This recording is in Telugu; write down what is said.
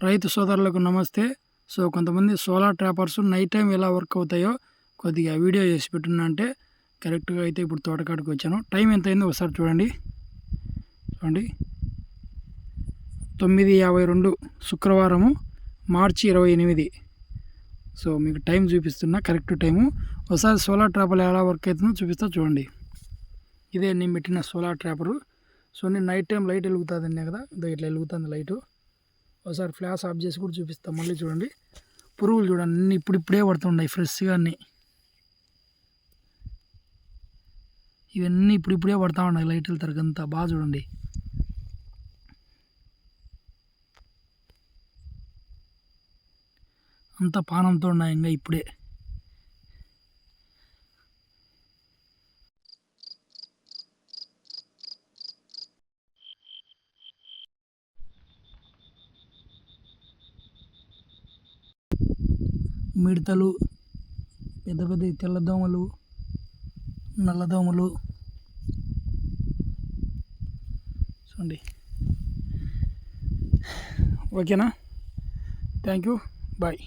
రైతు సోదరులకు నమస్తే. సో కొంతమంది సోలార్ ట్రాపర్స్ నైట్ టైం ఎలా వర్క్ అవుతాయో కొద్దిగా వీడియో చేసి పెట్టున్నా అంటే కరెక్ట్గా అయితే ఇప్పుడు తోటకాడికి వచ్చాను. టైం ఎంత అయిందో ఒకసారి చూడండి. 9:52 శుక్రవారము మార్చి 28. సో మీకు టైం చూపిస్తున్నా, కరెక్ట్ టైము. ఒకసారి సోలార్ ట్రాపర్ ఎలా వర్క్ అవుతుందో చూపిస్తా చూడండి. ఇదే నేను పెట్టిన సోలార్ ట్రాపరు. సో నేను నైట్ టైం లైట్ వెలుగుతుందనే కదా, ఇట్లా వెలుగుతుంది లైటు. ఒకసారి ఫ్లాష్ ఆఫ్ చేసి కూడా చూపిస్తాం. మళ్ళీ చూడండి, పురుగులు చూడండి అన్నీ ఇప్పుడిప్పుడే పడుతున్నాయి ఫ్రెష్గా. అన్నీ ఇవన్నీ ఇప్పుడిప్పుడే పడతా ఉన్నాయి లైట్లు తరగంతా. బాగా చూడండి, అంత పానంతో ఉన్నాయి ఇంకా ఇప్పుడే. మిడతలు, పెద్ద పెద్ద తెల్లదోమలు, నల్లదోమలు చూడండి. ఓకేనా? Thank you, bye.